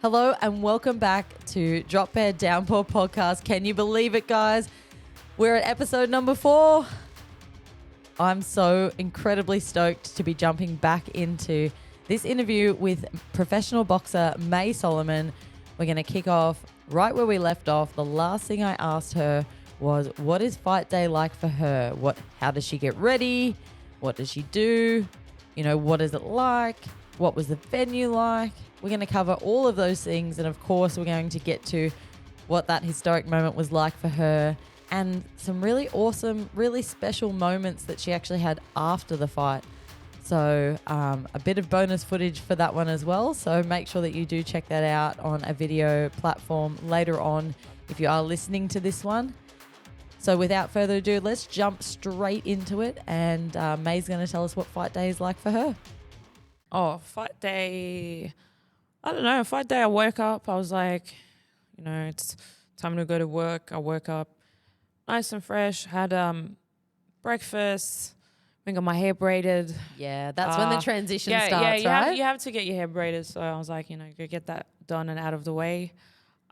Hello and welcome back to Drop Bear Downpour Podcast. Can you believe it, guys? We're at episode number 4. I'm so incredibly stoked to be jumping back into this interview with professional boxer Mai Soliman. We're going to kick off right where we left off. The last thing I asked her was, what is fight day like for her? How does she get ready? What does she do? What is it like? What was the venue like? We're going to cover all of those things. And of course, we're going to get to what that historic moment was like for her and some really awesome, really special moments that she actually had after the fight. So a bit of bonus footage for that one as well. So make sure that you do check that out on a video platform later on if you are listening to this one. So without further ado, let's jump straight into it. And Mai's going to tell us what fight day is like for her. Oh, fight day. I don't know. Fight day, I woke up. I was like, it's time to go to work. I woke up nice and fresh, had breakfast, then got my hair braided. Yeah, that's when the transition starts, right? You have to get your hair braided. So I was like, go get that done and out of the way.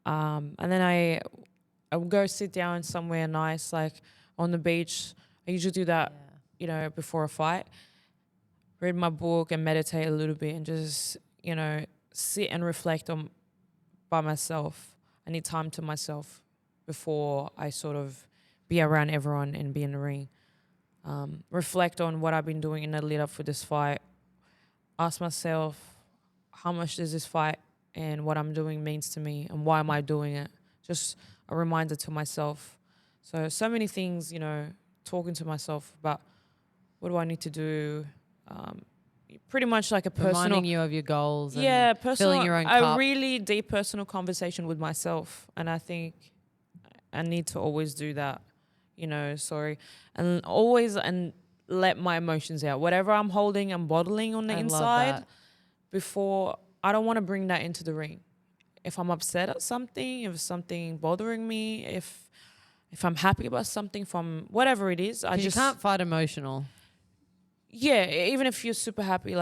And then I would go sit down somewhere nice, like on the beach. I usually do that, before a fight. Read my book and meditate a little bit and just, sit and reflect on by myself. I need time to myself before I sort of be around everyone and be in the ring. Reflect on what I've been doing in the lead up for this fight. Ask myself, how much does this fight and what I'm doing means to me and why am I doing it? Just a reminder to myself. So many things, talking to myself about what do I need to do. Pretty much like a personal... Reminding you of your goals and filling your own cup. A really deep personal conversation with myself. And I think I need to always do that, and let my emotions out. Whatever I'm holding and bottling on the inside before, I don't want to bring that into the ring. If I'm upset at something, if something bothering me, if I'm happy about something from whatever it is, you can't fight emotional. Yeah, even if you're super happy,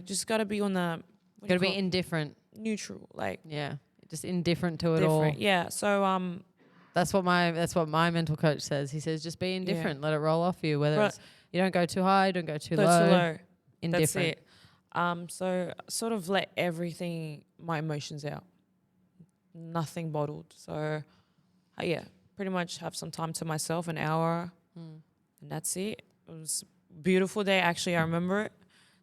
just got to be on the... Got to be indifferent. Neutral, just indifferent to it all. Yeah, so... That's what my mental coach says. He says, just be indifferent. Let it roll off you. Whether it's, you don't go too high, don't go too low. Indifferent. That's it. So sort of let everything, my emotions out. Nothing bottled. So, pretty much have some time to myself, an hour, and that's it. It was a beautiful day. Actually, I remember it.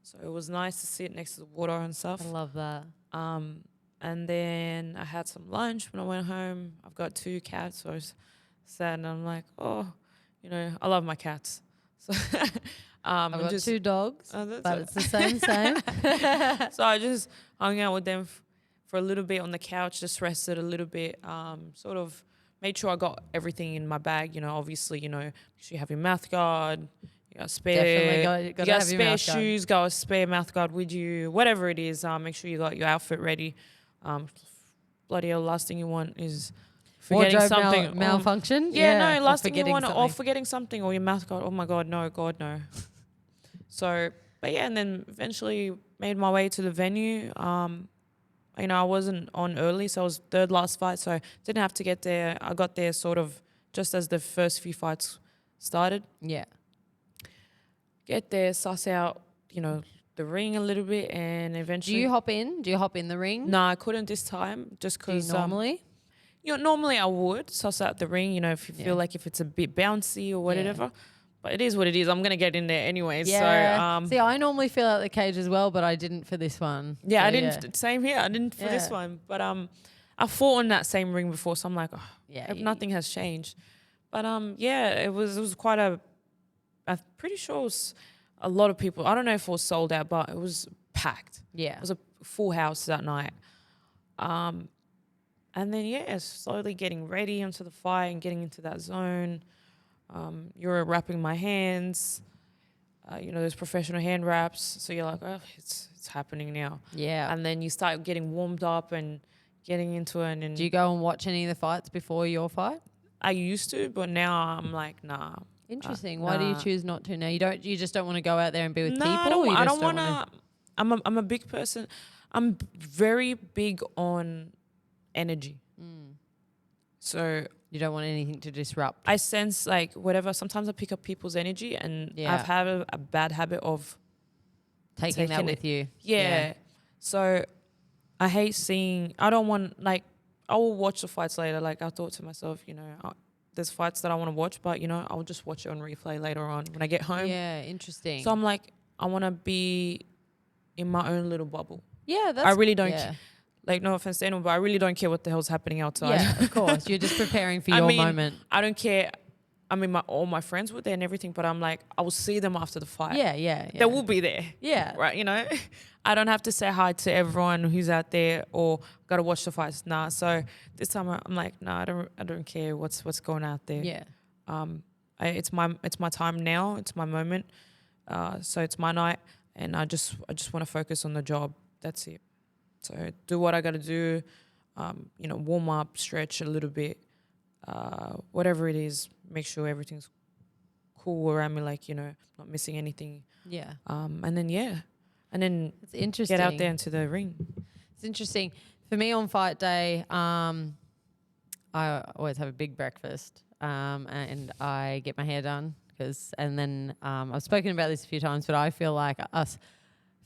So it was nice to sit next to the water and stuff. I love that. And then I had some lunch when I went home. I've got 2 cats, so I was sad, and I'm like, I love my cats. So I've got 2 dogs, but it's the same. So I just hung out with them for a little bit on the couch, just rested a little bit, sort of made sure I got everything in my bag. Obviously, make sure you have your mouth guard, you got spare, you got spare shoes, got a spare mouth guard with you, whatever it is. Make sure you got your outfit ready. Bloody hell, last thing you want is forgetting something. Malfunction? Last thing you want or forgetting something or your mouth guard. Oh my God, no. So, and then eventually made my way to the venue. I wasn't on early, so I was third last fight, so didn't have to get there. I got there sort of just as the first few fights started. Yeah. Get there, suss out, the ring a little bit, and eventually... Do you hop in the ring? No, I couldn't this time, just because... Do you normally? Normally I would suss out the ring, if you feel like if it's a bit bouncy or whatever. Yeah. But it is what it is. I'm going to get in there anyway. Yeah. So, see, I normally fill out the cage as well, but I didn't for this one. Yeah, so, I didn't. Yeah. Same here. I didn't for this one. But I fought on that same ring before, so I'm like, nothing has changed. But it was quite I'm pretty sure it was a lot of people. I don't know if it was sold out, but it was packed. Yeah. It was a full house that night. And then, slowly getting ready into the fight and getting into that zone. You're wrapping my hands. There's professional hand wraps. So you're like, it's happening now. Yeah. And then you start getting warmed up and getting into it. And do you go and watch any of the fights before your fight? I used to, but now I'm like, nah. Interesting. Why do you choose not to now? You just don't want to go out there and be with people? I don't want to. I'm a big person. I'm very big on energy. So You don't want anything to disrupt. I sense like whatever. Sometimes I pick up people's energy, and I've had a bad habit of taking that it. with you. Yeah. So I hate seeing. I don't want like. I will watch the fights later. Like I thought to myself, there's fights that I want to watch, but I'll just watch it on replay later on when I get home. Yeah, interesting. So I'm like, I want to be in my own little bubble. Yeah, that's. I really don't. Like, no offense to anyone, but I really don't care what the hell's happening outside. Yeah, of course. You're just preparing for your moment. I don't care. I mean, all my friends were there and everything, but I'm like, I will see them after the fight. Yeah. They will be there. Yeah. Right, I don't have to say hi to everyone who's out there or got to watch the fights. Nah. So this time I'm like, nah, I don't care what's going out there. Yeah. It's my time now. It's my moment. So it's my night, and I just want to focus on the job. That's it. So do what I got to do, warm up, stretch a little bit, whatever it is, make sure everything's cool around me, like, not missing anything. Yeah. And then it's interesting. Get out there into the ring. It's interesting. For me on fight day, I always have a big breakfast and I get my hair done and then I've spoken about this a few times, but I feel like us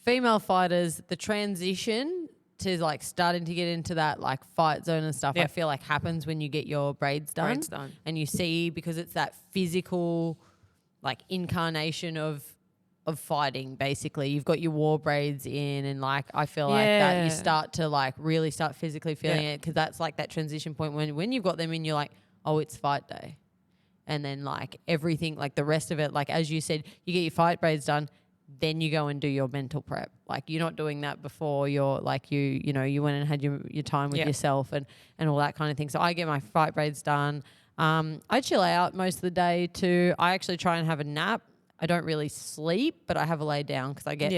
female fighters, the transition to like starting to get into that like fight zone and stuff, I feel like happens when you get your braids done. And you see, because it's that physical like incarnation of fighting, basically. You've got your war braids in, and like I feel like that you start to like really start physically feeling it, because that's like that transition point when you've got them in, you're like, oh, it's fight day. And then like everything, like the rest of it, like as you said, you get your fight braids done, then you go and do your mental prep. Like you're not doing that before. You're like you went and had your time with yourself and all that kind of thing. So I get my fight braids done. I chill out most of the day too. I actually try and have a nap. I don't really sleep, but I have a lay down because I get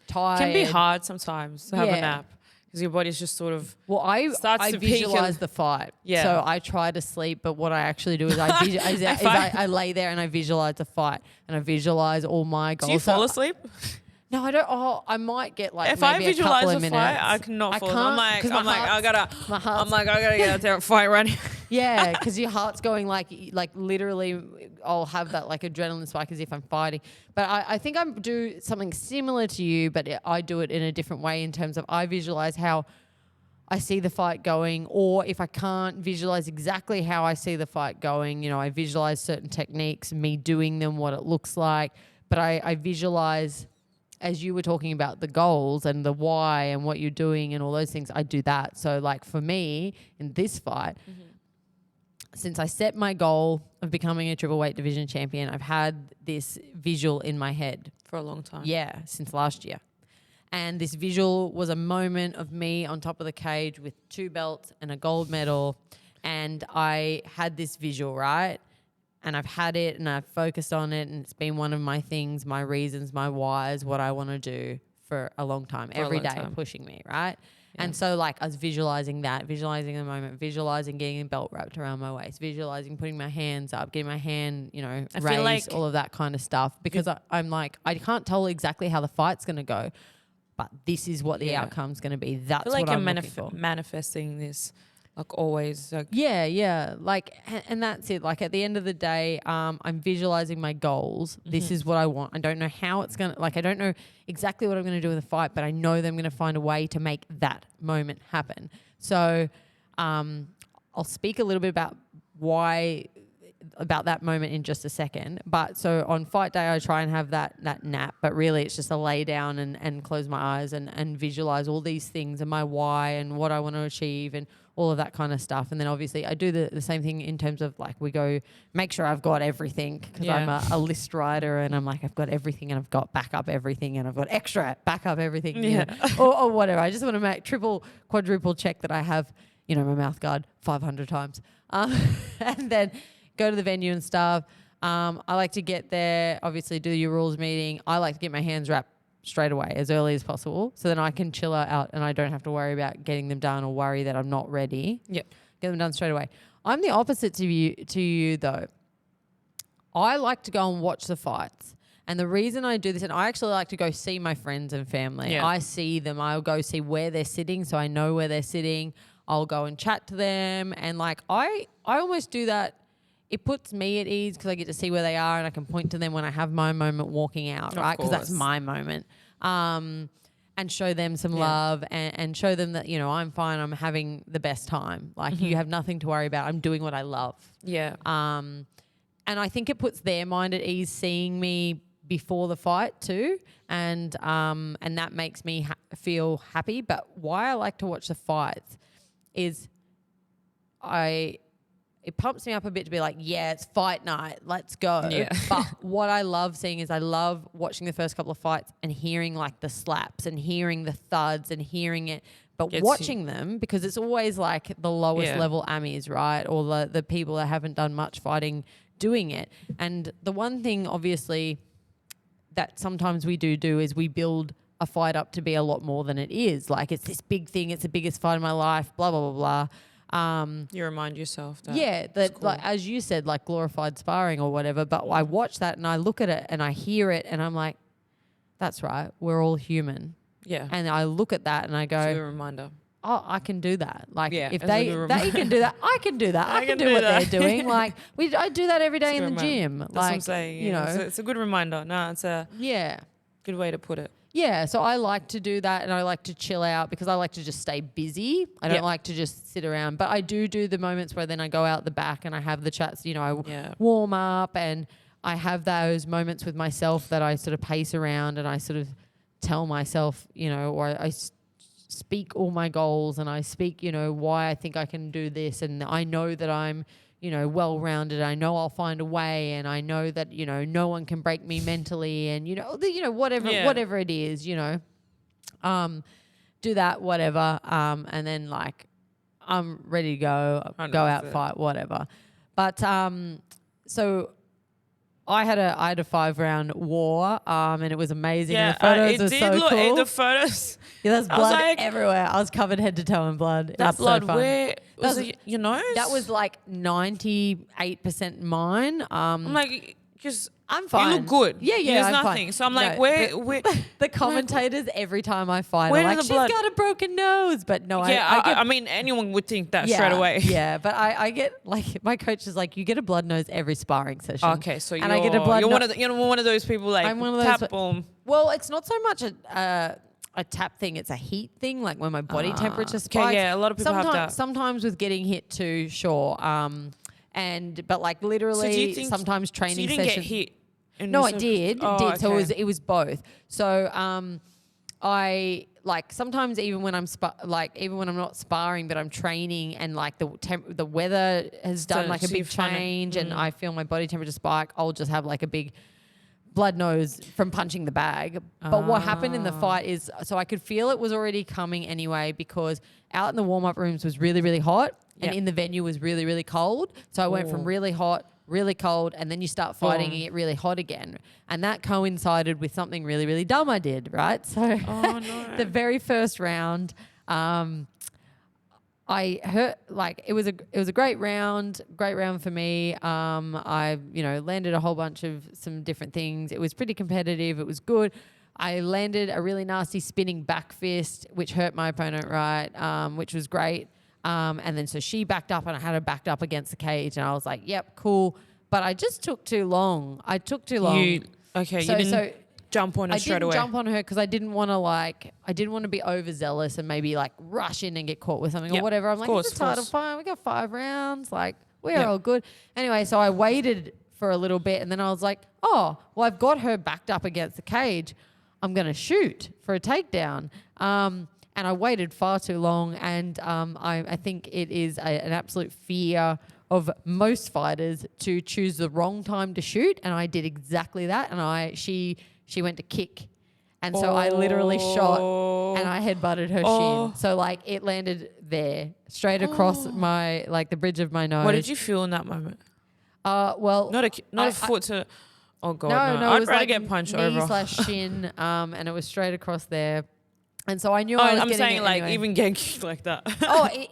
tired. It can be hard sometimes to have a nap because your body's just sort of I visualize the fight. Yeah. So I try to sleep, but what I actually do is I lay there and I visualize the fight and I visualize all my goals. Do you fall asleep? No, I don't. Oh, I might get like if maybe I visualize a couple of minutes. Fight, I cannot fall. I gotta get out there and fight right now. Yeah, because your heart's going like literally. I'll have that like adrenaline spike as if I'm fighting. But I think I do something similar to you, but I do it in a different way in terms of I visualize how I see the fight going, or if I can't visualize exactly how I see the fight going, I visualize certain techniques, me doing them, what it looks like. But I visualize, as you were talking about the goals and the why and what you're doing and all those things, I do that. So like for me in this fight, since I set my goal of becoming a triple weight division champion, I've had this visual in my head. For a long time. Yeah, since last year. And this visual was a moment of me on top of the cage with 2 belts and a gold medal. And I had this visual, right? And I've had it and I've focused on it, and it's been one of my things, my reasons, my whys, what I want to do for a long time, every day pushing me, right? Yeah. And so like I was visualizing that, visualizing the moment, visualizing getting a belt wrapped around my waist, visualizing putting my hands up, getting my hand, raised, like all of that kind of stuff. Because I'm like, I can't tell exactly how the fight's going to go, but this is what the outcome's going to be. That's what I'm looking for. Manifesting this. Like always. Like yeah. Like, and that's it. Like at the end of the day, I'm visualizing my goals. This is what I want. I don't know how it's going to, I don't know exactly what I'm going to do in the fight, but I know that I'm going to find a way to make that moment happen. So I'll speak a little bit about that moment in just a second. But so on fight day, I try and have that nap, but really it's just a lay down and close my eyes and visualize all these things and my why and what I want to achieve and all of that kind of stuff. And then obviously I do the same thing in terms of like we go make sure I've got everything, because I'm a list writer and I'm like, I've got everything and I've got backup everything and I've got extra backup everything or whatever. I just want to make triple, quadruple check that I have, my mouth guard 500 times. And then go to the venue and stuff. I like to get there, obviously do your rules meeting. I like to get my hands wrapped straight away as early as possible, so then I can chill out and I don't have to worry about getting them done or worry that I'm not ready. Get them done straight away. I'm the opposite to you though. I like to go and watch the fights, And the reason I do this, and I actually like to go see my friends and family. Yeah. I see them. I'll go see where they're sitting, so I know where they're sitting. I'll go and chat to them, and like I almost do that. It puts me at ease because I get to see where they are, and I can point to them when I have my moment walking out, right? Because that's my moment. And show them some love and show them that, you know, I'm fine. I'm having the best time. Like you have nothing to worry about. I'm doing what I love. Yeah. And I think it puts their mind at ease seeing me before the fight too. And that makes me feel happy. But why I like to watch the fights is it pumps me up a bit to be like, yeah, it's fight night. Let's go. Yeah. But what I love seeing is I love watching the first couple of fights and hearing like the slaps and hearing the thuds and hearing it. But watching them, because it's always like the lowest level amis, right? Or the people that haven't done much fighting doing it. And the one thing obviously that sometimes we do is we build a fight up to be a lot more than it is. Like it's this big thing. It's the biggest fight of my life, blah, blah, blah, blah. You remind yourself that. Yeah, that cool. Like as you said, like glorified sparring or whatever. But I watch that and I look at it and I hear it and I'm like, that's right. We're all human. Yeah. And I look at that and I go, it's a reminder. Oh, I can do that. Like if they can do that, I can do that. I can do what they're doing. Like I do that every day in the gym. That's like, what I'm saying. Yeah. You know, it's a good reminder. No, it's a good way to put it. Yeah, so I like to do that and I like to chill out because I like to just stay busy. I don't like to just sit around. But I do the moments where then I go out the back and I have the chats, you know, I warm up and I have those moments with myself that I sort of pace around and I sort of tell myself, you know, or I speak all my goals and I speak, you know, why I think I can do this and I know that I'm, you know, well-rounded. I know I'll find a way and I know that, you know, no one can break me mentally and, you know, whatever it is, you know, do that, whatever. And then like, I'm ready to go out, fight, whatever. But, so I had a 5-round war, and it was amazing. Yeah, and the photos were so cool. The photos. Yeah, there's blood everywhere. I was covered head to toe in blood. That blood, so where was it? Your nose? That was like 98% mine. I'm like, because I'm fine. You look good. Yeah, there's I'm nothing. Fine. So I'm like, where? The commentators every time I fight where are like, she's got a broken nose. But no, I mean, anyone would think that straight away. Yeah, but I get like, my coach is like, you get a blood nose every sparring session. Okay, so I get a blood you're one of those people like, I'm one of those tap boom. Well, it's not so much a tap thing, it's a heat thing, like when my body temperature spikes. Okay, yeah, a lot of people have that. Sometimes with getting hit too, sure. But like literally sometimes training you didn't sessions. Get hit? No, I did. Okay. So it was both. So I like sometimes even when I'm not sparring, but I'm training and like the weather has done like a big change and I feel my body temperature spike, I'll just have like a big blood nose from punching the bag. But what happened in the fight is, so I could feel it was already coming anyway because out in the warm-up rooms was really, really hot and in the venue was really, really cold. So I went from really hot, really cold, and then you start fighting and get really hot again. And that coincided with something really, really dumb I did, right? So the very first round, I hurt, like it was a great round for me. I, you know, landed a whole bunch of some different things. It was pretty competitive. It was good. I landed a really nasty spinning back fist, which hurt my opponent, right? Which was great. And then so she backed up and I had her backed up against the cage and I was like, yep, cool. But I just took too long. You didn't jump on her straight away. I didn't jump on her because I didn't want to be overzealous and maybe like rush in and get caught with something or whatever. I'm like, it's a title fight. We got 5 rounds. Like we're all good. Anyway, so I waited for a little bit and then I was like, oh, well, I've got her backed up against the cage. I'm going to shoot for a takedown. And I waited far too long, and I think it is an absolute fear of most fighters to choose the wrong time to shoot, and I did exactly that, and she went to kick, and so I literally shot, and I headbutted her shin, so like it landed there, straight across my, like the bridge of my nose. What did you feel in that moment? Well, not a foot to. Oh God, no! I'd It was rather like get punched over. /shin, and it was straight across there. And so I knew I was I'm getting saying it like anyway. even getting kicked like that.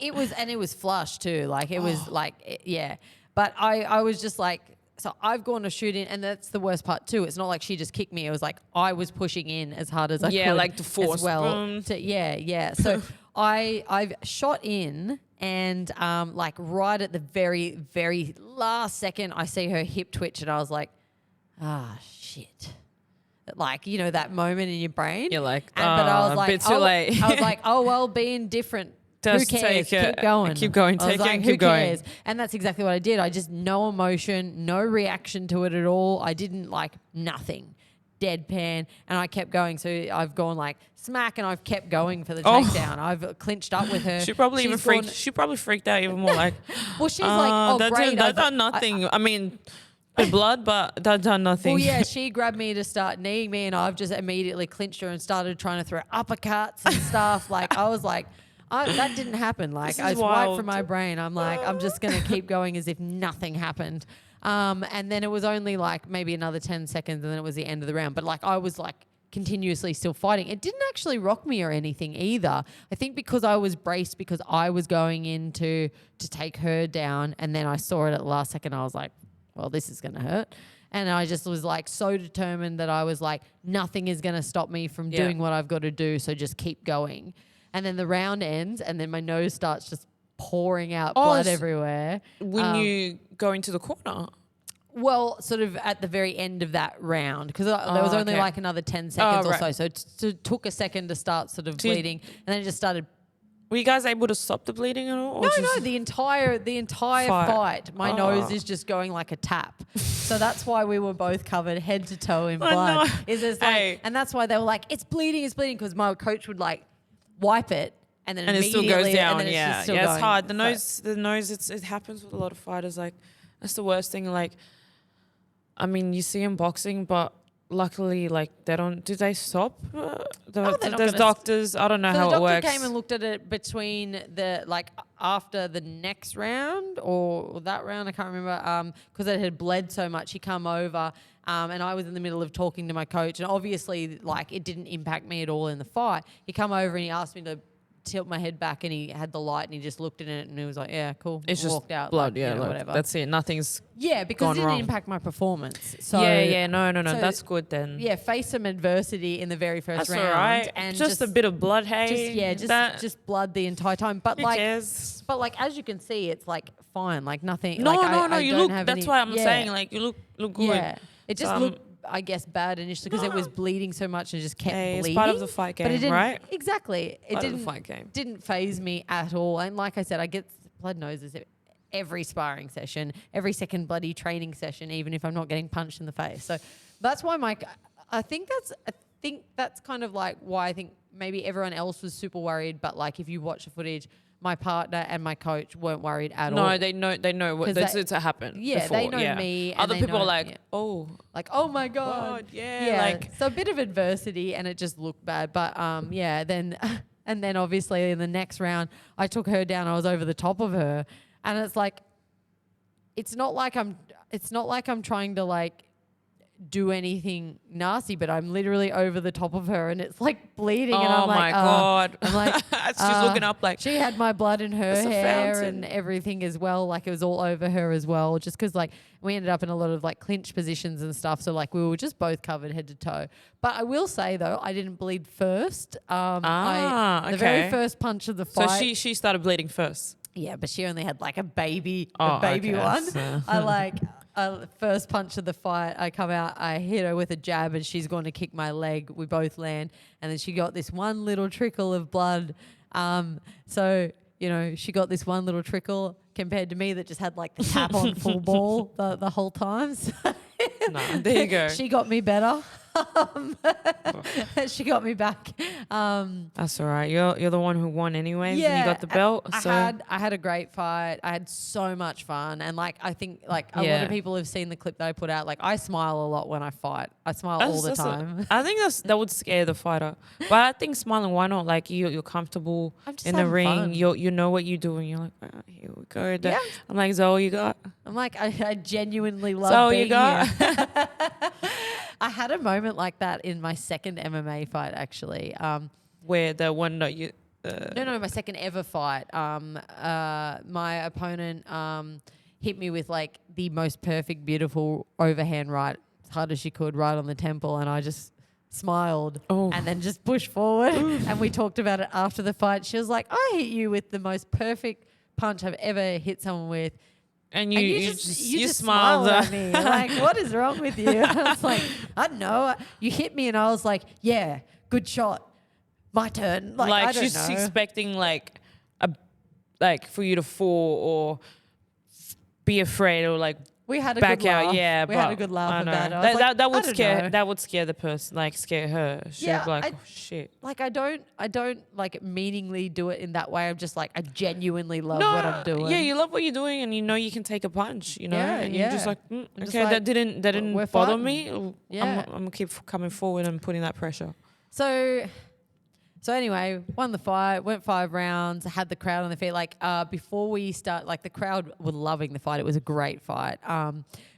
It was flush too. Like it was like, yeah. But I was just like so I've gone to shoot in, and that's the worst part too. It's not like she just kicked me. It was like I was pushing in as hard as I could. Yeah, like the force. As well. Yeah. So I've shot in, and like right at the very, very last second, I see her hip twitch, and I was like, shit. Like, you know, that moment in your brain. You're like, but I was a like, bit too late. I was like, oh, well, being different. Just Who cares? Keep going. Keep going. I was Take like, it and who keep going. cares? And that's exactly what I did. I just no emotion, no reaction to it at all. I didn't like nothing. Deadpan. And I kept going. So I've gone like smack, and I've kept going for the takedown. I've clinched up with her. She probably freaked out even more. Like, well, she's like, oh, great. That done nothing. I mean, bit blood, but that done nothing. Well, yeah, she grabbed me to start kneeing me, and I've just immediately clinched her and started trying to throw uppercuts and stuff. Like, I was like, that didn't happen. Like, I wiped from my brain. I'm like, I'm just going to keep going as if nothing happened. And then it was only like maybe another 10 seconds, and then it was the end of the round. But like, I was like continuously still fighting. It didn't actually rock me or anything either. I think because I was braced, because I was going in to take her down, and then I saw it at the last second. I was like, well, this is going to hurt. And I just was like so determined that I was like, nothing is going to stop me from doing what I've got to do. So just keep going. And then the round ends, and then my nose starts just pouring out blood everywhere. When you go into the corner? Well, sort of at the very end of that round, because there was only like another 10 seconds or so. So it took a second to start sort of bleeding, and then it just started. Were you guys able to stop the bleeding at all? No, the entire fight, my nose is just going like a tap. So that's why we were both covered head to toe in blood. And that's why they were like, it's bleeding, because my coach would like wipe it, and then it still goes down. It's hard. The nose. It happens with a lot of fighters. Like, that's the worst thing. Like, I mean, you see in boxing, but luckily, like, they don't. Do they stop? There's doctors. I don't know how it works. The doctor came and looked at it between after the next round or that round. I can't remember. Because it had bled so much, he come over. And I was in the middle of talking to my coach, and obviously, like, it didn't impact me at all in the fight. He come over and he asked me to tilt my head back, and he had the light, and he just looked at it, and he was like, "Yeah, cool." It's just walked out, blood, like, whatever. That's it. Nothing's because it didn't impact my performance. So no, so that's good then. Yeah, face some adversity in the very first round. All right. And just a bit of blood, hey. Just blood the entire time. But who cares? But like, as you can see, it's like fine, like nothing. No, like, you look. That's why I'm saying, like, you look good. Yeah, it just looked, I guess, bad initially because it was bleeding so much and just kept bleeding. It's part of the fight game, but it didn't, right? Exactly. It part of the fight game. Didn't faze me at all. And like I said, I get blood noses every sparring session, every second bloody training session, even if I'm not getting punched in the face. So that's why I think that's kind of like why I think maybe everyone else was super worried. But like, if you watch the footage, my partner and my coach weren't worried at all. No, they know what it's happened. Yeah, before. they know me. Other people are like, oh my God. Yeah. Like, so a bit of adversity, and it just looked bad. But then and then obviously in the next round, I took her down. I was over the top of her, and it's like, it's not like I'm trying to like do anything nasty, but I'm literally over the top of her, and it's like bleeding, and I'm like, my God. I'm like, she's looking up like, she had my blood in her hair and everything as well. Like, it was all over her as well, just because like we ended up in a lot of like clinch positions and stuff. So like we were just both covered head to toe. But I will say though, I didn't bleed first. The very first punch of the fight. So she started bleeding first. Yeah, but she only had like a baby one. So. First punch of the fight, I come out, I hit her with a jab, and she's going to kick my leg. We both land, and then she got this one little trickle of blood. So, you know, she got this one little trickle compared to me that just had like the tap on full ball the whole time. So there you go. She got me better. She got me back. That's all right. You're the one who won anyways, and you got the belt. I had a great fight. I had so much fun, and like I think like a lot of people have seen the clip that I put out. Like, I smile a lot when I fight. I smile all the time. I think that would scare the fighter, but I think smiling, why not? Like, you're comfortable in the ring. Fun. You know what you're doing. You're like, here we go. Yeah. I'm like, is that all you got? I'm like, I genuinely love being here. I had a moment like that in my second MMA fight, actually. Where the one that you... No, my second ever fight. My opponent, hit me with like the most perfect, beautiful overhand right as hard as she could right on the temple, and I just smiled and then just pushed forward. And we talked about it after the fight. She was like, I hit you with the most perfect punch I've ever hit someone with. And you just smiled at me. Like, what is wrong with you? I was like, I don't know. You hit me and I was like, yeah, good shot. My turn. Like I don't she's know. expecting like for you to fall or be afraid or like we had a back good laugh. out. Yeah, we had a good laugh about it. That would scare the person, like scare her. She'd be like, oh shit. Like I don't like meaningly do it in that way. I'm just like I genuinely love what I'm doing. Yeah, you love what you're doing, and you know you can take a punch. You know, and you're just like, okay, just like, that didn't bother fighting. me. Yeah. I'm gonna keep coming forward and putting that pressure. So anyway, won the fight, went 5 rounds, had the crowd on their feet. Like before we start, like the crowd were loving the fight. It was a great fight.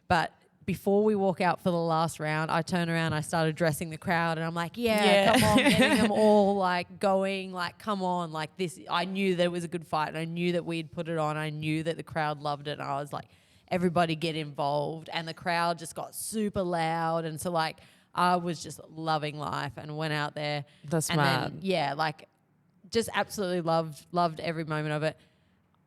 But before we walk out for the last round, I turned around, I started addressing the crowd, and I'm like, come on, getting them all like going, like come on, like this. I knew that it was a good fight, and I knew that we'd put it on. I knew that the crowd loved it, and I was like, everybody get involved, and the crowd just got super loud, and so like. I was just loving life and went out there. That's and mad. Then, like just absolutely loved every moment of it.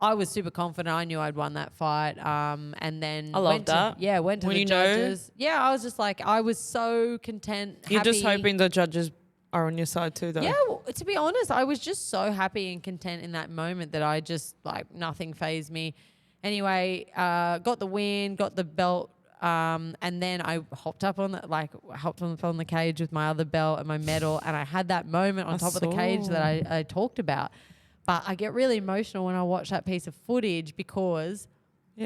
I was super confident. I knew I'd won that fight. And then I love that. Went to when the you judges. Yeah, I was just like, I was so content. You're happy. just hoping the judges are on your side too, though. Yeah, well, to be honest, I was just so happy and content in that moment that I just like nothing fazed me. Anyway, got the win, got the belt. And then I hopped up on the cage with my other belt and my medal, and I had that moment on top of the cage that I talked about. But I get really emotional when I watch that piece of footage because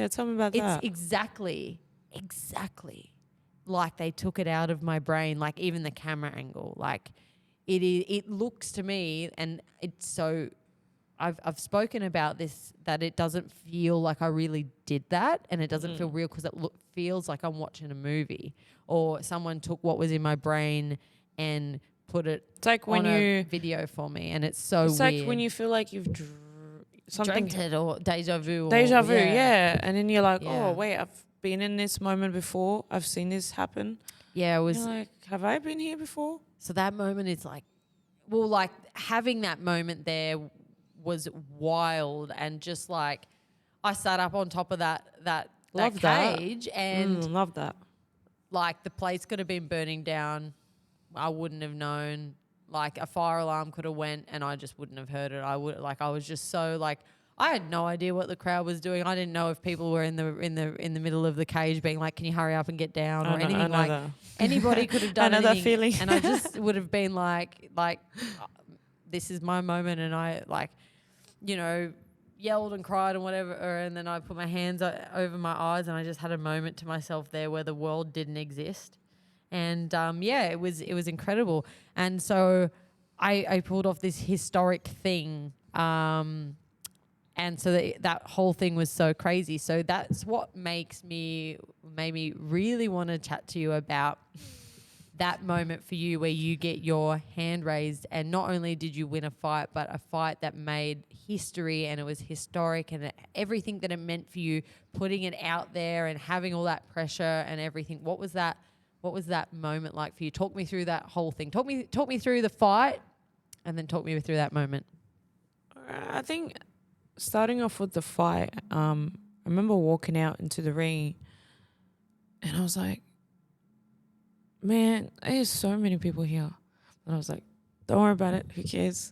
tell me about that. It's exactly like they took it out of my brain, like even the camera angle. Like it looks to me, and it's so I've spoken about this, that it doesn't feel like I really did that, and it doesn't feel real because it feels like I'm watching a movie or someone took what was in my brain and put it on a video for me, and it's so It's weird. like when you feel like you've dreamt it or deja vu. Yeah. And then you're like, Yeah. oh, wait, I've been in this moment before. I've seen this happen. Yeah, it was. You're like, have I been here before? So that moment is like, well, like having that moment there was wild, and just like I sat up on top of that cage and love that. Like the place could have been burning down. I wouldn't have known. Like a fire alarm could have went and I just wouldn't have heard it. I was just so like, I had no idea what the crowd was doing. I didn't know if people were in the middle of the cage being like, can you hurry up and get down or anything like that. Anybody could have done anything. That feeling. And I just would have been like, this is my moment, and I yelled and cried and whatever, and then I put my hands over my eyes, and I just had a moment to myself there where the world didn't exist. And it was incredible. And so I pulled off this historic thing, and so that whole thing was so crazy. So that's what made me really want to chat to you about that moment for you where you get your hand raised, and not only did you win a fight, but a fight that made history, and it was historic, and everything that it meant for you, putting it out there and having all that pressure and everything. What was that moment like for you? Talk me through that whole thing. Talk me through the fight, and then talk me through that moment. I think starting off with the fight, I remember walking out into the ring, and I was like, man, there's so many people here. And I was like, don't worry about it. Who cares?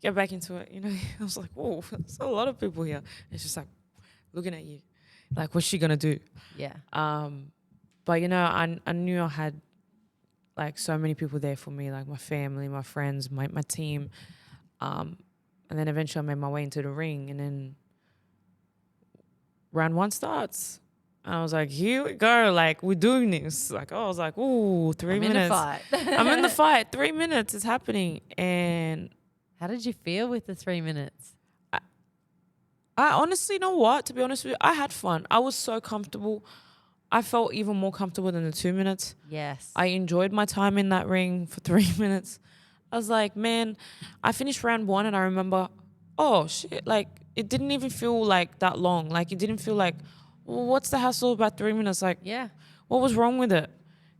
Get back into it. I was like, whoa, there's a lot of people here. It's just like looking at you, like, what's she gonna do? Yeah. But I knew I had like so many people there for me, like my family, my friends, my team. And then eventually I made my way into the ring, and then round 1 starts. I was like, here we go. Like, we're doing this. Like, I was like, ooh, 3 minutes. I'm in the fight. 3 minutes is happening. And how did you feel with the 3 minutes? I honestly, know what? To be honest with you, I had fun. I was so comfortable. I felt even more comfortable than the 2 minutes. Yes. I enjoyed my time in that ring for 3 minutes. I was like, man, I finished round 1 and I remember, oh, shit, like, it didn't even feel like that long. Like it didn't feel like, well, what's the hassle about 3 minutes? Like, Yeah. what was wrong with it?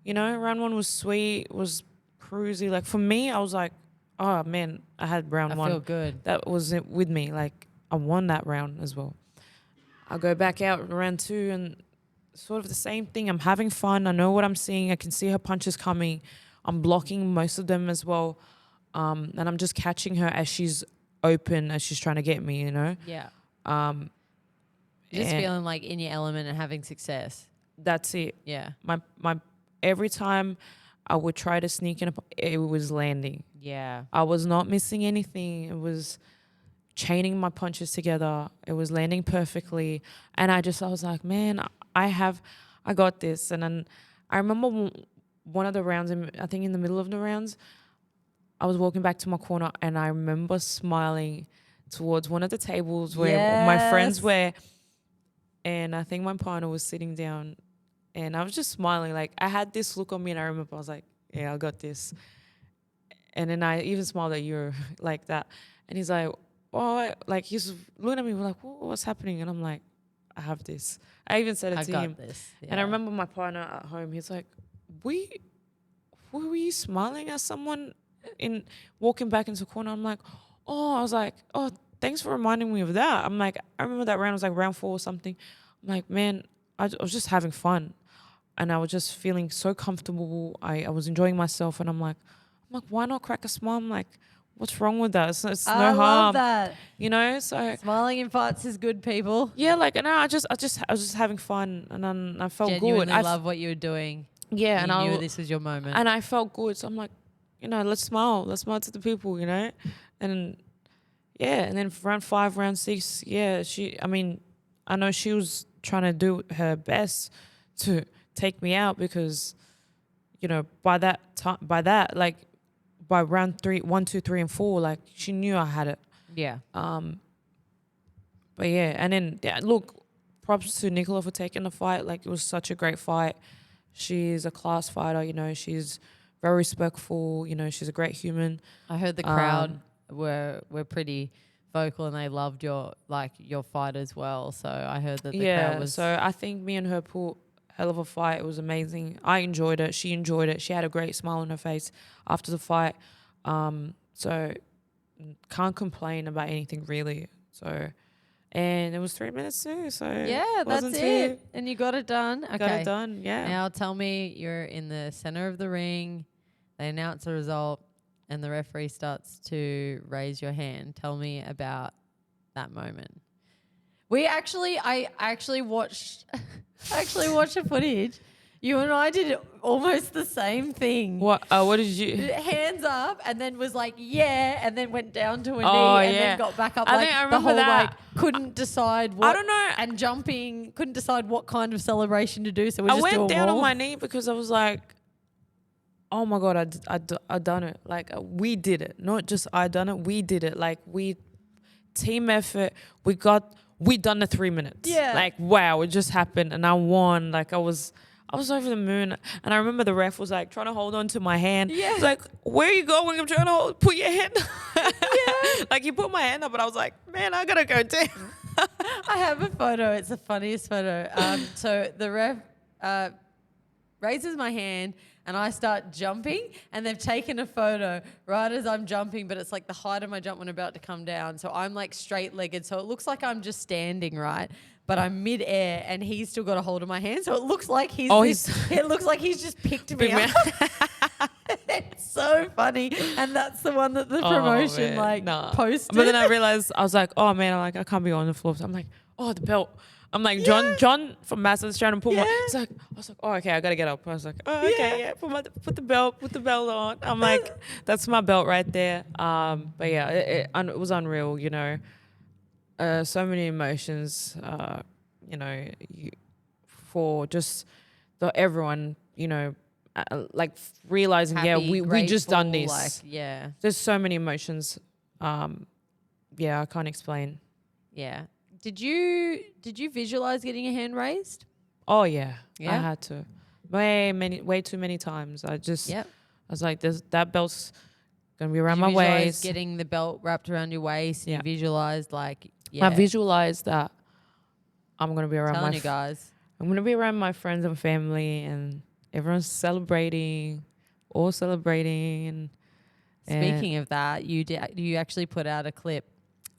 You know, round one was sweet, was cruisy. Like for me, I was like, oh man, I had round I one. feel good. That was it with me. Like I won that round as well. I go back out in round two and sort of the same thing. I'm having fun. I know what I'm seeing. I can see her punches coming. I'm blocking most of them as well. And I'm just catching her as she's open, as she's trying to get me, you know? Yeah. Um, Just and feeling like in your element and having success. that's it. Yeah. My every time I would try to sneak in, it was landing. Yeah. I was not missing anything. It was chaining my punches together. It was landing perfectly. And I was like, man, I got this. And then I remember one of the rounds, I think in the middle of the rounds, I was walking back to my corner and I remember smiling towards one of the tables where my friends were. And I think my partner was sitting down and I was just smiling. Like I had this look on me and I remember I was like, yeah, I got this. And then I even smiled at you like that. And he's like, oh, like he's looking at me like, what's happening? And I'm like, I have this. I even said it to him. This. Yeah. And I remember my partner at home, he's like, were you smiling at someone in walking back into the corner? I'm like, I was like, thanks for reminding me of that. I'm like, I remember that round was like round 4 or something. I'm like, man, I was just having fun. And I was just feeling so comfortable. I was enjoying myself. And I'm like, why not crack a smile? I'm like, what's wrong with that? It's no harm. I love that. You know, so Smiling in fights is good, people. yeah, like, and I was just having fun, and then I felt Genuinely good. I love what you were doing. Yeah, You and knew this was your moment. and I felt good. So I'm like, you know, let's smile to the people, you know, and yeah, and then round 5, round 6, yeah, I know she was trying to do her best to take me out because, you know, by round 3, 1, 2, 3, and 4, like she knew I had it. Yeah. But yeah, and then look, props to Nicola for taking the fight. Like it was such a great fight. She's a class fighter, you know. She's very respectful. You know, she's a great human. I heard the crowd were pretty vocal and they loved your fight as well. So I heard that the crowd was. So I think me and her put hell of a fight. It was amazing. I enjoyed it. She enjoyed it. She had a great smile on her face after the fight. So can't complain about anything really. So, and it was 3 minutes too. So yeah, that's it. And you got it done. Okay. Got it done. Yeah. Now tell me, you're in the center of the ring. They announce the result, and the referee starts to raise your hand. Tell me about that moment. I actually watched the footage. You and I did almost the same thing. What did you? Hands up, and then was like, yeah, and then went down to a knee, and then got back up. I like think I the remember whole that. couldn't decide what. I don't know. And jumping, couldn't decide what kind of celebration to do. So we I just went do down all. on my knee because I was like, oh my God, I done it. Like we did it. Not just I done it. We did it. Like team effort. We done the 3 minutes. Yeah. Like, wow, it just happened. And I won. Like I was over the moon. And I remember the ref was like trying to hold on to my hand. Yeah. It's like, where are you going? I'm trying to put your hand. Yeah. Like he put my hand up, but I was like, man, I gotta go down. I have a photo. It's the funniest photo. So the ref raises my hand and I start jumping, and they've taken a photo right as I'm jumping, but it's like the height of my jump when I'm about to come down. So I'm like straight-legged. So it looks like I'm just standing, right? But I'm mid-air and he's still got a hold of my hand. So it looks like it looks like he's just picked me up. It's so funny. And that's the one that the promotion posted. But then I realized, I was like, oh man, I can't be on the floor. So I'm like, oh, the belt. I'm like, John from Masson's trying to pull my, it's like, I was like, oh, okay, I got to get up. I was like, oh, okay, yeah, put the belt on. I'm like, that's my belt right there. But yeah, it was unreal, you know. So many emotions, you know, for just everyone, you know, like realizing, Happy, we just done grateful, this. Like, There's so many emotions. I can't explain. Yeah. Did you visualize getting your hand raised? Oh yeah. I Yeah? had to. Way too many times. I was like, that belt's gonna be around my visualize waist. getting the belt wrapped around your waist. And you visualized like I visualized that I'm going to be around Telling you guys. I'm going to be around my friends and family, and everyone's celebrating, all celebrating. And Speaking of that, you actually put out a clip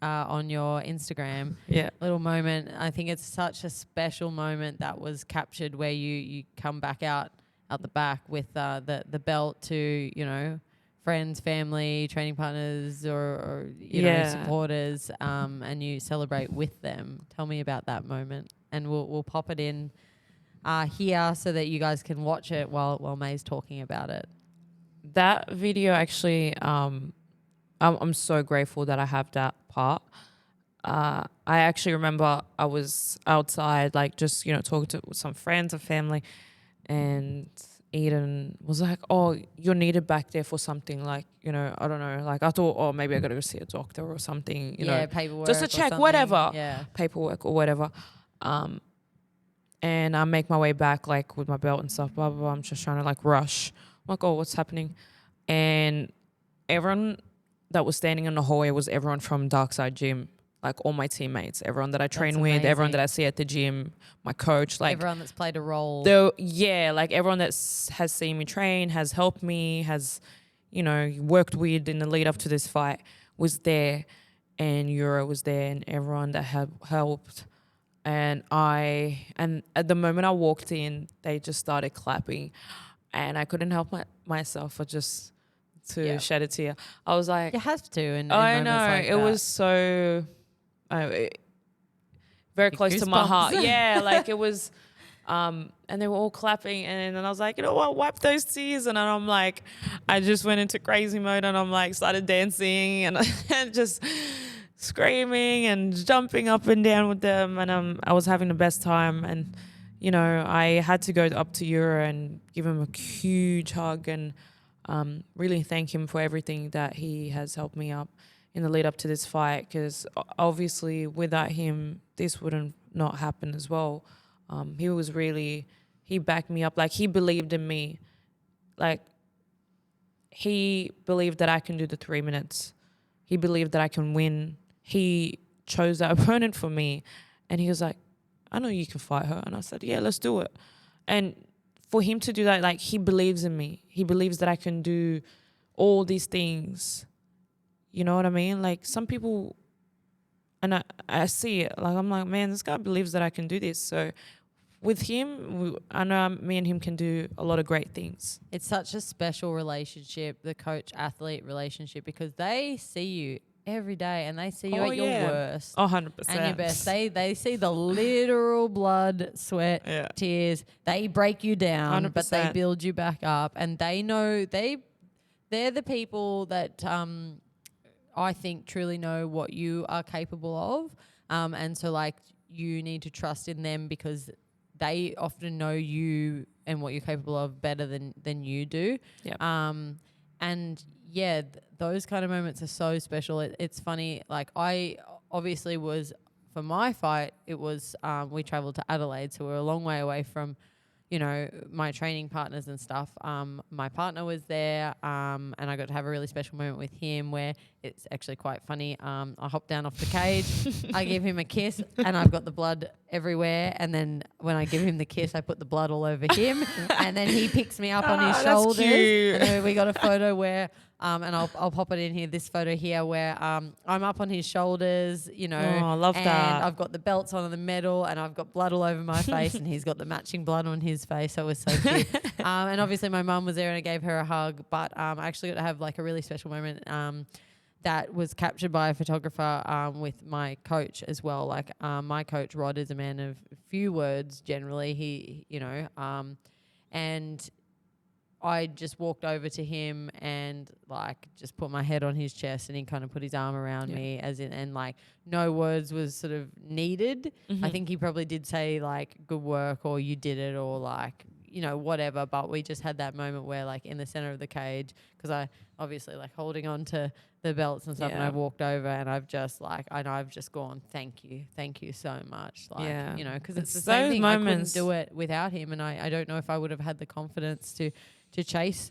on your Instagram. Yeah. Little moment. I think it's such a special moment that was captured where you come back out the back with the belt to, you know, friends, family, training partners, or you know, supporters, and you celebrate with them. Tell me about that moment, and we'll pop it in here so that you guys can watch it while May's talking about it. That video actually, I'm so grateful that I have that part. I actually remember I was outside, like, just, you know, talking to some friends and family, and Eden was like, "Oh, you're needed back there for something, like, you know, I don't know, like, I thought, oh, maybe I got to go see a doctor or something, you know, paperwork, just to check, whatever, paperwork or whatever." And I make my way back, like, with my belt and stuff, blah, blah, blah. I'm just trying to, like, rush. I'm like, oh, what's happening? And everyone that was standing in the hallway was everyone from Darkside Gym, like all my teammates, everyone that I train with, everyone that I see at the gym, my coach, like everyone that's played a role. Like everyone that has seen me train, has helped me, has, you know, worked with in the lead up to this fight was there, and Euro was there, and everyone that had helped. And at the moment I walked in, they just started clapping, and I couldn't help myself. I just shed a tear. I was like, you have to. In I know, like it was so very close to my heart. Yeah, like it was. And they were all clapping, and then I was like, you know what, wipe those tears. And then I'm like, I just went into crazy mode, and I'm like, started dancing and just screaming and jumping up and down with them. And I was having the best time. And, you know, I had to go up to Euro and give him a huge hug and really thank him for everything that he has helped me up in the lead up to this fight, because obviously without him, this wouldn't not happen as well. He backed me up. Like, he believed in me. Like, he believed that I can do the 3 minutes. He believed that I can win. He chose that opponent for me. And he was like, I know you can fight her. And I said, yeah, let's do it. And for him to do that, like, he believes in me. He believes that I can do all these things. You know what I mean? Like, some people, and I see it. Like, I'm like, man, this guy believes that I can do this. So with him, I know me and him can do a lot of great things. It's such a special relationship, the coach-athlete relationship, because they see you every day and they see you at your worst. 100%. And your best. They see the literal blood, sweat, tears. They break you down, 100%. but they build you back up. And they know they're the people that I think truly know what you are capable of. And so, like, you need to trust in them, because they often know you and what you're capable of better than you do. Yep. And yeah, those kind of moments are so special. It's funny. Like, I obviously was, for my fight, it was, we traveled to Adelaide, so we're a long way away from, you know, my training partners and stuff. My partner was there, and I got to have a really special moment with him where it's actually quite funny. I hopped down off the cage, I give him a kiss, and I've got the blood everywhere. And then when I give him the kiss, I put the blood all over him, and then he picks me up on his shoulders. Cute. And then we got a photo where, and I'll pop it in here, this photo here where I'm up on his shoulders, you know. Oh, I love and that. I've got the belts on the medal, and I've got blood all over my face, and he's got the matching blood on his face. So it was so cute. And obviously my mum was there, and I gave her a hug. But I actually got to have like a really special moment that was captured by a photographer with my coach as well. Like, my coach Rod is a man of few words generally. He, you know, and I just walked over to him and like just put my head on his chest, and he kind of put his arm around me, as in, and like no words was sort of needed. Mm-hmm. I think he probably did say like good work, or you did it, or like, you know, whatever. But we just had that moment where, like, in the center of the cage, because I obviously like holding on to the belts and stuff, and I walked over, and I've just like, I know I've just gone, thank you so much. Like, you know, because it's the same thing. Moments. I couldn't do it without him, and I don't know if I would have had the confidence to chase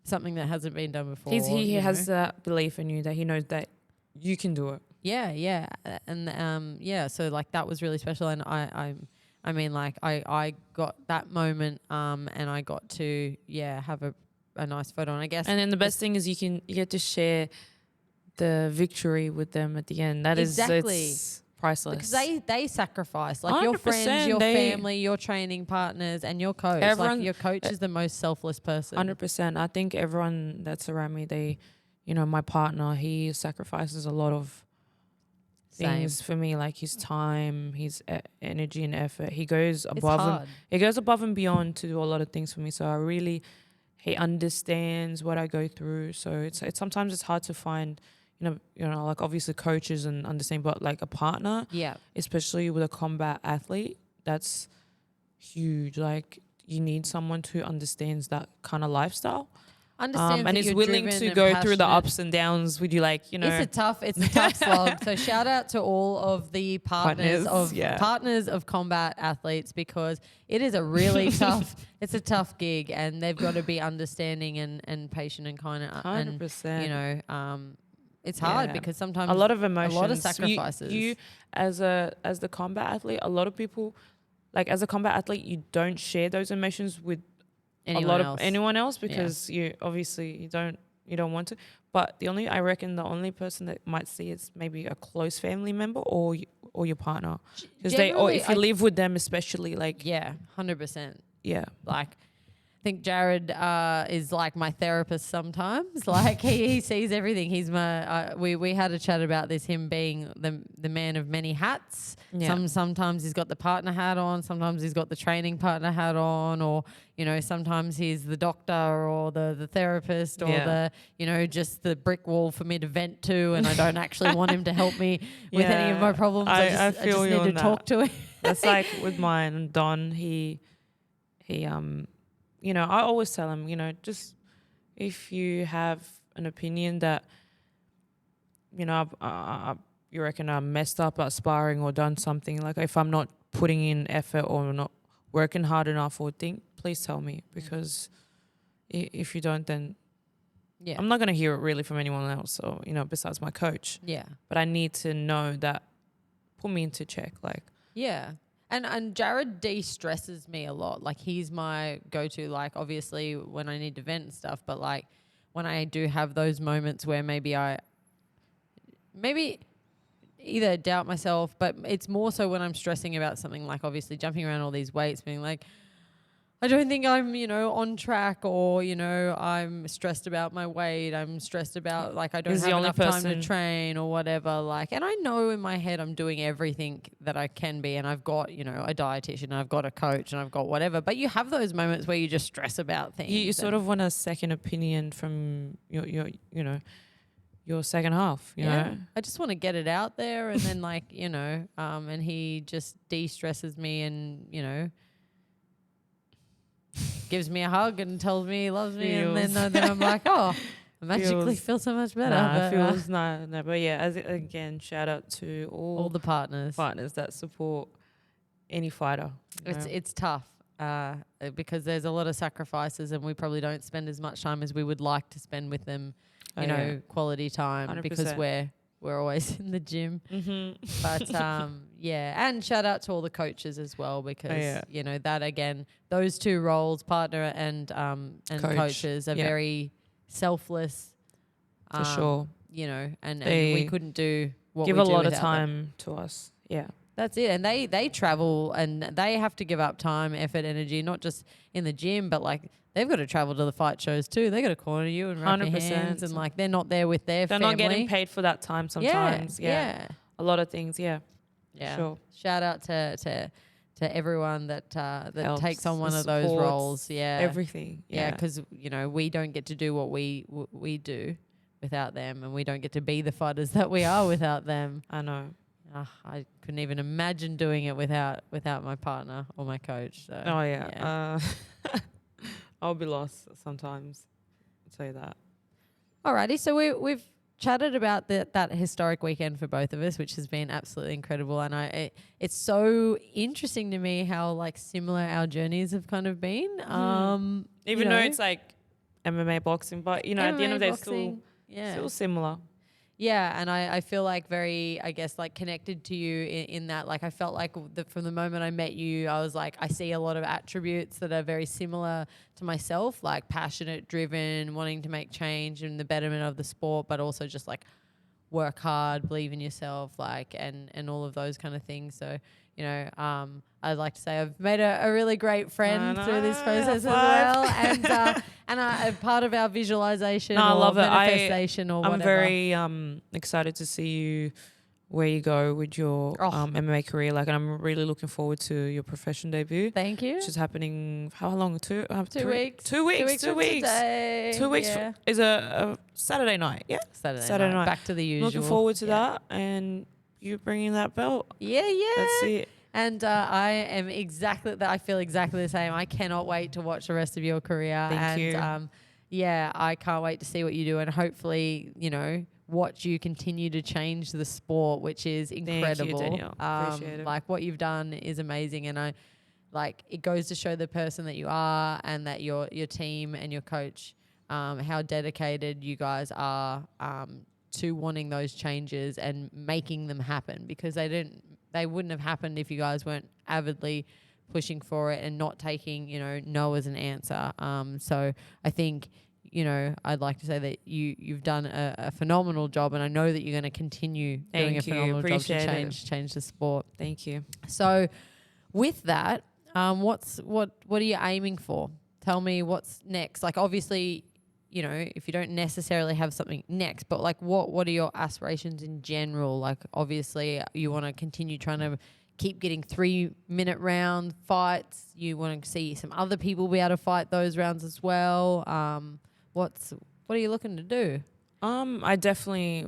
something that hasn't been done before. He has that belief in you, that he knows that you can do it. Yeah. And yeah, so like that was really special. And I mean, like I got that moment and I got to, have a nice photo. And I guess. And then the best thing is you get to share the victory with them at the end. That is it's priceless. Because they sacrifice, like your friends, your family, your training partners, and your coach. Everyone, like your coach is the most selfless person. 100%. I think everyone that's around me, my partner, he sacrifices a lot of things for me, like his time, his energy and effort. He goes above and beyond to do a lot of things for me. So he understands what I go through. So it's sometimes it's hard to find. Like obviously coaches and understand, but like a partner, especially with a combat athlete, that's huge. Like you need someone who understands that kind of lifestyle, and is willing to go through the ups and downs with you. Like it's a tough slog. So shout out to all of the partners of combat athletes, because it is a really tough. It's a tough gig, and they've got to be understanding and patient and kind of 100%. It's hard because sometimes a lot of emotions, a lot of sacrifices. You as the combat athlete, a lot of people, like as a combat athlete, you don't share those emotions with anyone else because you obviously you don't want to. But I reckon the only person that might see is maybe a close family member or your partner, because if you live with them, especially 100%. Yeah, like. I think Jared is like my therapist sometimes. Like he sees everything. He's my. We had a chat about this. Him being the man of many hats. Yeah. Sometimes he's got the partner hat on. Sometimes he's got the training partner hat on. Or sometimes he's the doctor or the therapist or just the brick wall for me to vent to. And I don't actually want him to help me with any of my problems. I just need to talk to him. That's like with mine. Don. He I always tell him, just if you have an opinion that, you reckon I'm messed up at sparring or done something, like if I'm not putting in effort or not working hard enough or please tell me, because if you don't, then I'm not going to hear it really from anyone else or, besides my coach. Yeah. But I need to know that, put me into check, Yeah. And Jared de-stresses me a lot. Like he's my go-to, like obviously when I need to vent and stuff, but like when I do have those moments where maybe either doubt myself, but it's more so when I'm stressing about something, like obviously jumping around all these weights, being like, I don't think I'm, on track, or, I'm stressed about my weight. I'm stressed about I don't have enough time to train or whatever. And I know in my head I'm doing everything that I can be, and I've got, a dietitian, and I've got a coach, and I've got whatever. But you have those moments where you just stress about things. You sort of want a second opinion from your second half, you know? I just want to get it out there, and then and he just de-stresses me and, gives me a hug and tells me he loves me, and then I'm like, oh, I magically feel so much better. But yeah, again, shout out to all the partners that support any fighter. It's tough because there's a lot of sacrifices, and we probably don't spend as much time as we would like to spend with them. Quality time 100%. Because we're always in the gym. Mm-hmm. But and shout out to all the coaches as well, because that again, those two roles, partner and coaches, are very selfless. For sure. And we couldn't do what give we a do lot of without time them. to us. Yeah. That's it. And they travel, and they have to give up time, effort, energy, not just in the gym, but they've got to travel to the fight shows too. They got to corner you and wrap your hands, and they're not there with their family. They're not getting paid for that time sometimes. Yeah. A lot of things. Yeah. Yeah. Sure. Shout out to everyone that helps, takes on one of those roles. Yeah. Everything. Yeah. Because we don't get to do what we do without them, and we don't get to be the fighters that we are without them. I know. I couldn't even imagine doing it without my partner or my coach. So, I'll be lost sometimes. I'll tell you that. Alrighty, so we've chatted about that historic weekend for both of us, which has been absolutely incredible, and it's so interesting to me how similar our journeys have kind of been. Even though it's MMA boxing, but at the end of the day, it's still similar. Yeah, and I feel like very, I guess, like connected to you in that. Like I felt like from the moment I met you, I was like, I see a lot of attributes that are very similar to myself, like passionate, driven, wanting to make change and the betterment of the sport, but also just like work hard, believe in yourself, like, and all of those kind of things. So, you know, I'd like to say I've made a really great friend through this process as well. And a part of our visualization No, I or love it. manifestation or I'm whatever. very excited to see you where you go with your MMA career. Like, and I'm really looking forward to your profession debut. Thank you. Which is happening, how long? 2 weeks. 2 weeks. 2 weeks. Today. 2 weeks Yeah. is a Saturday night. Yeah. Saturday night. Back to the usual. Looking forward to that. And you bringing that belt. Yeah. That's it. And I am exactly that. I feel exactly the same. I cannot wait to watch the rest of your career. Thank you. Yeah, I can't wait to see what you do and hopefully, you know, watch you continue to change the sport, which is incredible. Thank you, Danielle. Appreciate it. Like what you've done is amazing, and I like it goes to show the person that you are and that your team and your coach, how dedicated you guys are to wanting those changes and making them happen, because they wouldn't have happened if you guys weren't avidly pushing for it and not taking, you know, no as an answer. So I think, you know, I'd like to say that you've done a phenomenal job, and I know that you're going to continue doing a phenomenal job to change the sport. Thank you. So with that, what are you aiming for? Tell me what's next. Like obviously, you know, if you don't necessarily have something next, but like what are your aspirations in general? Like obviously you want to continue trying to keep getting 3-minute round fights. You want to see some other people be able to fight those rounds as well. What are you looking to do? I definitely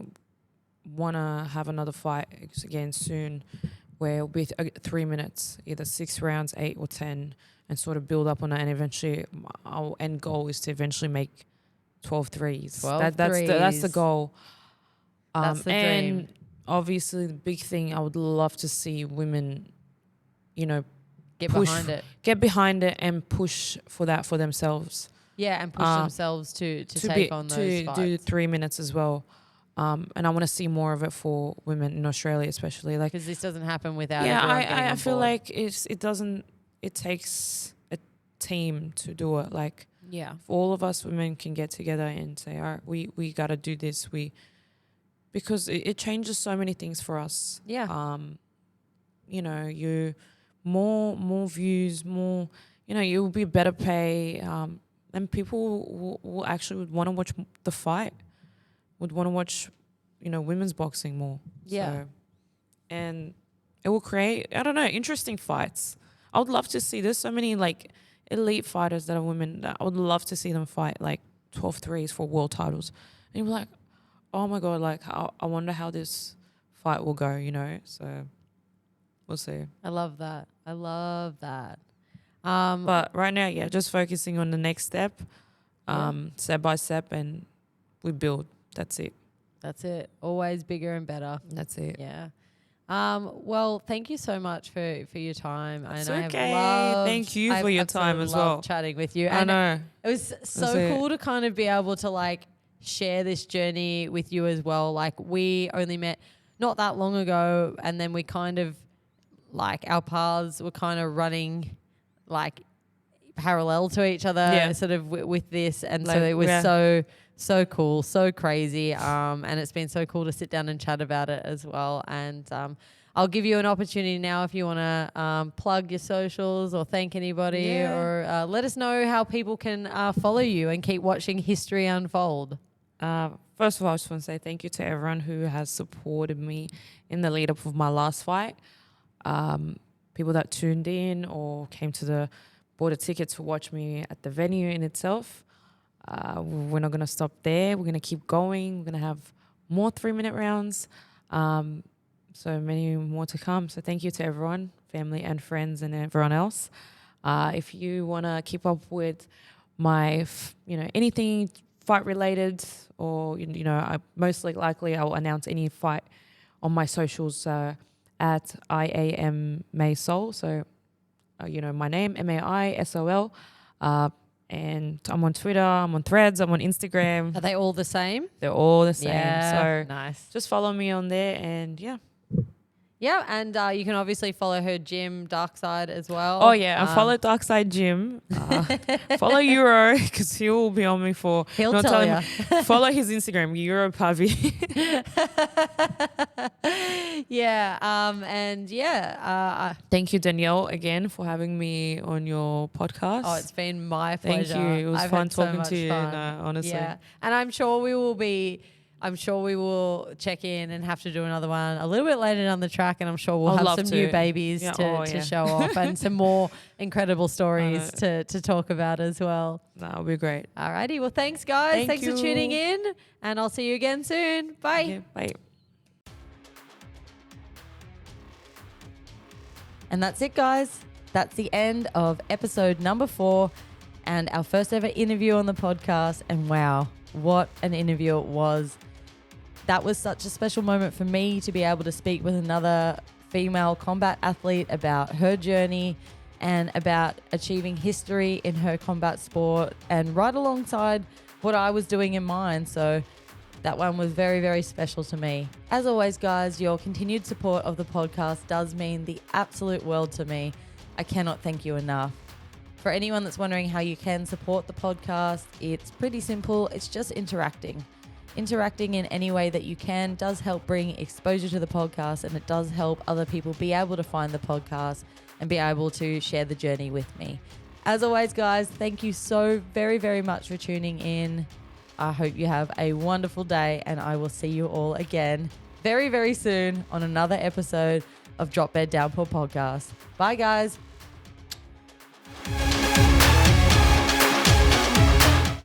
want to have another fight again soon, where it'll be 3 minutes, either 6 rounds, 8 or 10, and sort of build up on that. And eventually, our end goal is to eventually make 12 threes. That's the goal. That's the and dream. Obviously, the big thing, I would love to see women, you know, Get behind it and push for that for themselves. Yeah, and push themselves to take on those fights. To do 3 minutes as well. And I want to see more of it for women in Australia, especially. Like, because this doesn't happen without. Yeah, everyone getting I on feel board. like it doesn't. It takes a team to do it. Like, yeah, if all of us women can get together and say, all right, we got to do this. Because it changes so many things for us. Yeah. You know, you more views, more. You know, you'll be better pay. And people will actually would want to watch the fight. Would want to watch, you know, women's boxing more. Yeah. So, and it will create, I don't know, interesting fights. I would love to see, there's so many like elite fighters that are women that I would love to see them fight like 12 threes for world titles. And you're like, oh my God, like I wonder how this fight will go, you know? So we'll see. I love that. But right now, yeah, just focusing on the next step, step by step, and we build. That's it. That's it. Always bigger and better. That's it. Yeah. Well, thank you so much for your time. That's and okay. Thank you for your time as well. Chatting with you. I know. It was so cool to kind of be able to like share this journey with you as well. Like we only met not that long ago, and then we kind of like our paths were kind of running like parallel to each other, sort of with this, and like, so it was so cool, so crazy, and it's been so cool to sit down and chat about it as well. And I'll give you an opportunity now if you want to plug your socials or thank anybody, or let us know how people can follow you and keep watching history unfold. First of all, I just want to say thank you to everyone who has supported me in the lead up of my last fight. People that tuned in or bought a ticket to watch me at the venue in itself. We're not going to stop there. We're going to keep going. We're going to have more 3-minute rounds. So many more to come. So thank you to everyone, family and friends and everyone else. If you want to keep up with my, anything fight related, or, I most likely I'll announce any fight on my socials at IAM Mai Sol. So, my name, MAI SOL. And I'm on Twitter, I'm on Threads, I'm on Instagram. Are they all the same? They're all the same. Yeah, So nice. just follow me on there, and yeah. Yeah, and you can obviously follow her gym, Darkside, as well. Oh yeah, and follow Darkside Gym. Follow Euro because he will be on me for. He'll not tell telling you. Follow his Instagram, Euro Pavi. Yeah, and yeah. Thank you, Danielle, again for having me on your podcast. Oh, it's been my pleasure. Thank you. It was I've fun had so talking much to you. fun. Honestly. Yeah, and I'm sure we will check in and have to do another one a little bit later down the track, and I'm sure we'll I'd have love some to. new babies Yeah, to show off and some more incredible stories to talk about as well. That would be great. Alrighty, well thanks guys. Thanks for you. tuning in, and I'll see you again soon. Bye. Yeah, bye. And that's it, guys. That's the end of episode number 4 and our first ever interview on the podcast. And wow, what an interview it was. That was such a special moment for me to be able to speak with another female combat athlete about her journey and about achieving history in her combat sport and right alongside what I was doing in mine. So that one was very, very special to me. As always, guys, your continued support of the podcast does mean the absolute world to me. I cannot thank you enough. For anyone that's wondering how you can support the podcast, it's pretty simple. It's just interacting. Interacting in any way that you can does help bring exposure to the podcast, and it does help other people be able to find the podcast and be able to share the journey with me. As always, guys, thank you so very, very much for tuning in. I hope you have a wonderful day, and I will see you all again very, very soon on another episode of Drop Bed Downpour Podcast. Bye, guys.